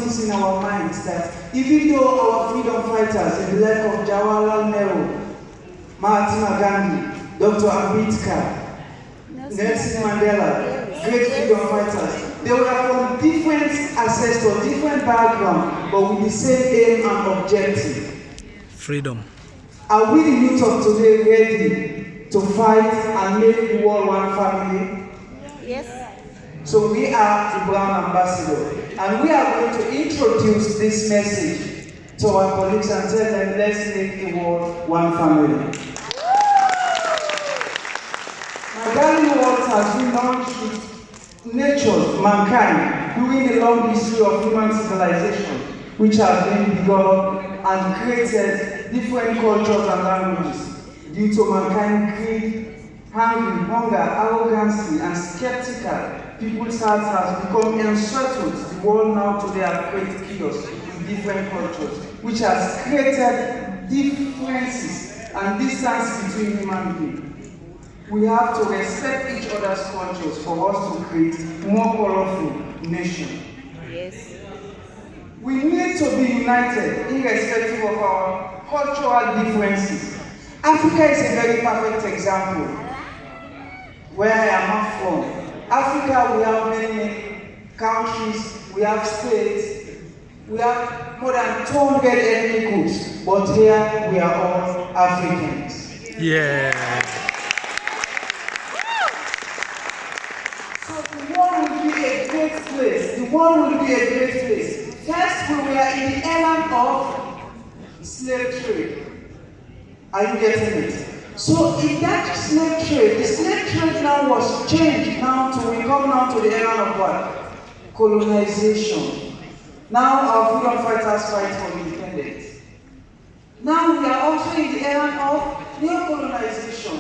notice in our minds that even though our freedom fighters, in the like of Jawaharlal Nehru, Mahatma Gandhi, Dr. Ambedkar, Nelson Mandela, great freedom fighters, they were from different ancestors, different backgrounds, but with the same aim and objective. Freedom. Are we the youth of today ready to fight and make the world one family? Yes. So we are the Brown Ambassador, and we are going to introduce this message to our colleagues and tell them, let's make the world one family. My darling world has been launched with nature, mankind, during the long history of human civilization, which has been begun and created different cultures and languages due to mankind greed, hunger, arrogancy, and skeptical. People's hearts has become unsettled. The world now today have created chaos in different cultures, which has created differences and distance between human beings. We have to respect each other's cultures for us to create a more colorful nation. Yes. We need to be united irrespective of our cultural differences. Africa is a very perfect example. Where I am from. Africa, we have many countries, we have states, we have more than 200 ethnic groups, but here we are all Africans. Yeah. So the world will be a great place. The world will be a great place. First, we were in the era of slave trade. Are you getting it? So in that slave trade, the slave trade now was changed now to, we come now to the era of what? Colonization. Now our freedom fighters fight for independence. Now we are also in the era of neo-colonization.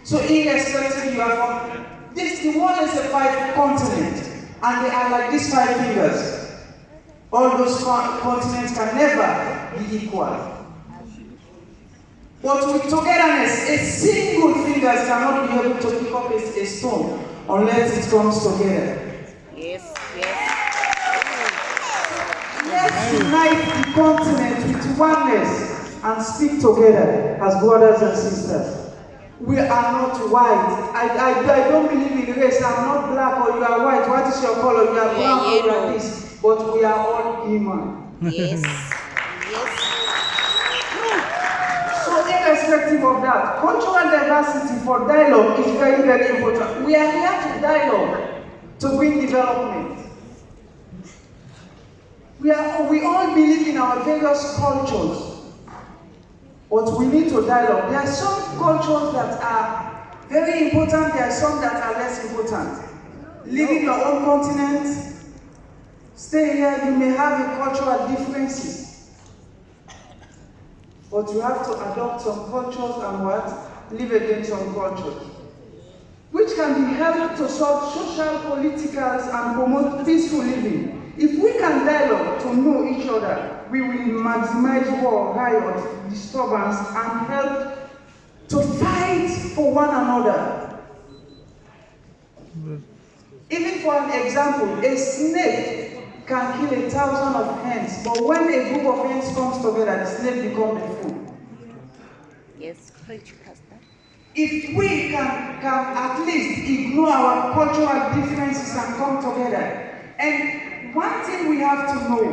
So irrespective you are from, the world is a 5 continent, and they are like these 5 fingers. All those continents can never be equal. But with togetherness, a single finger cannot be able to pick up a stone unless it comes together. Yes, yes. Let's unite the continent with oneness and speak together as brothers and sisters. We are not white. I don't believe in race. I'm not black or you are white. What is your color? You are brown or you are this. But we are all human. Yes. Yes. So irrespective of that, cultural diversity for dialogue is very, very important. We are here to dialogue, to bring development. We all believe in our various cultures, but we need to dialogue. There are some cultures that are very important, there are some that are less important. Live in your own continent, stay here, you may have a cultural differences. But you have to adopt some cultures and what? Live against some cultures. Which can be helped to solve social, political, and promote peaceful living. If we can dialogue to know each other, we will maximize war, riot, disturbance, and help to fight for one another. Even for an example, a snake can kill 1,000 of hens, but when a group of hens comes together, the snake becomes a food. Yes, preach, Pastor. If we can at least ignore our cultural differences and come together. And one thing we have to know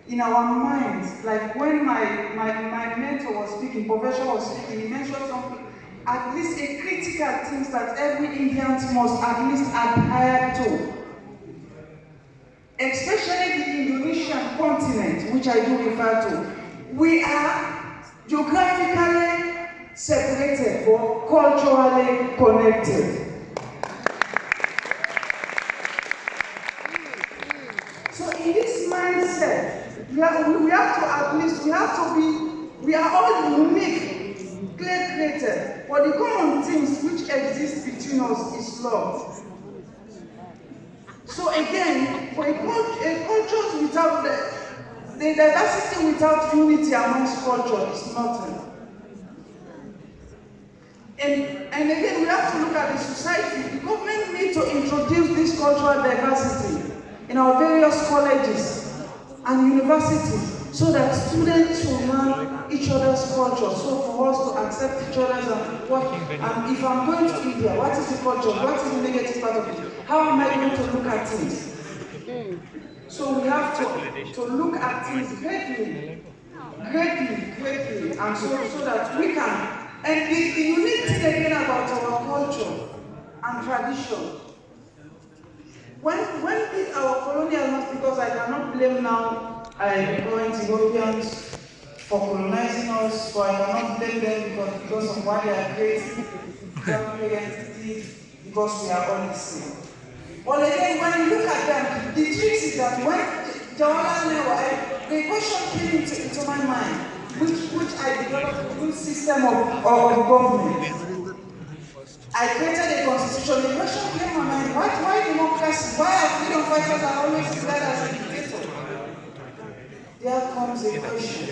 in our minds, like when my mentor was speaking, Professor was speaking, he mentioned something, at least a critical things that every Indian must at least adhere to. Especially the Indonesian continent, which I do refer to. We are geographically separated but culturally connected. So in this mindset, we are all unique, created, but the common things which exist between us is love. So again, for a culture without the diversity without unity amongst culture is nothing. And again, we have to look at the society. The government needs to introduce this cultural diversity in our various colleges and universities, so that students will learn each other's culture. So for us to accept each other's and if I'm going to India, what is the culture? What is the negative part of it? How am I going to look at things? So we have to look at things greatly, and so that we can. And the unique thing again about our culture and tradition. When did our colonial masters, because I cannot blame now current Europeans for colonizing us, but I cannot blame them because of what they are creating, because we are all the same. But again, when you look at them, the trick is that when Jawaharlal Nehru, the question came into my mind, which I developed a good system of government. I created a constitution. The question came to my mind, why democracy? Why are freedom fighters are always regarded as a dictator? There comes a question.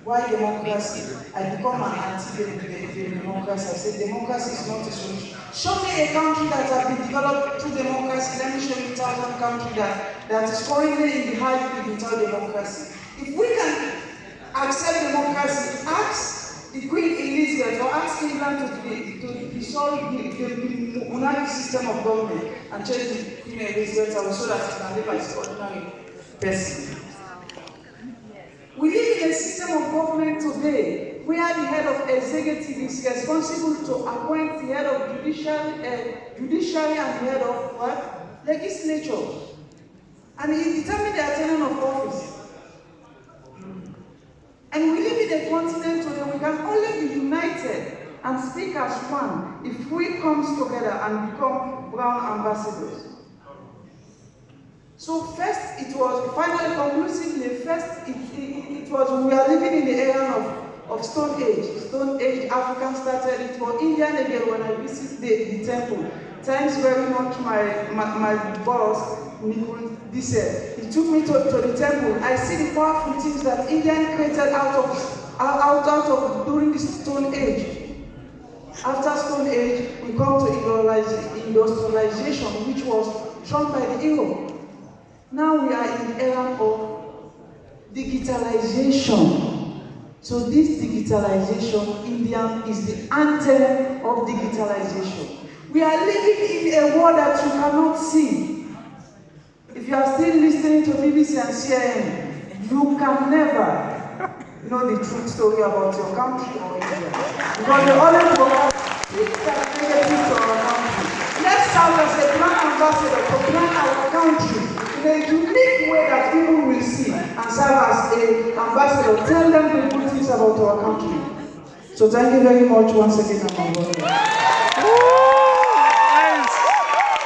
Why democracy? I become an anti-democracy. I say democracy is not a solution. Show me a country that has been developed through democracy. Let me show you a country that is currently in the high field without democracy. If we can accept democracy, ask the Queen Elizabeth or ask England to dissolve the monarchic system of government and change the Queen Elizabeth so that she can live as an ordinary person. We live in a system of government today where the head of executive is responsible to appoint the head of judiciary and the head of what? Legislature. And he determines the tenure of office. And we live in a continent today we can only be united and speak as one if we come together and become brown ambassadors. So first, it was finally conclusively, it was we are living in the era of Stone Age. Stone Age, African started it for Indian again when I visit the temple. Thanks very much my boss, this he took me to the temple. I see the powerful things that Indian created out of during the Stone Age. After Stone Age, we come to industrialization, which was drawn by the Europe. Now we are in the era of digitalization. So this digitalization, India is the anthem of digitalization. We are living in a world that you cannot see. If you are still listening to BBC and CNN, you can never know the true story about your country or India. Because they always provide things that are negative to our country. Let's serve as a brand ambassador to plan our country in a unique way that people will see and serve as an ambassador. Tell them the good things about our country. So thank you very much once again, my brother.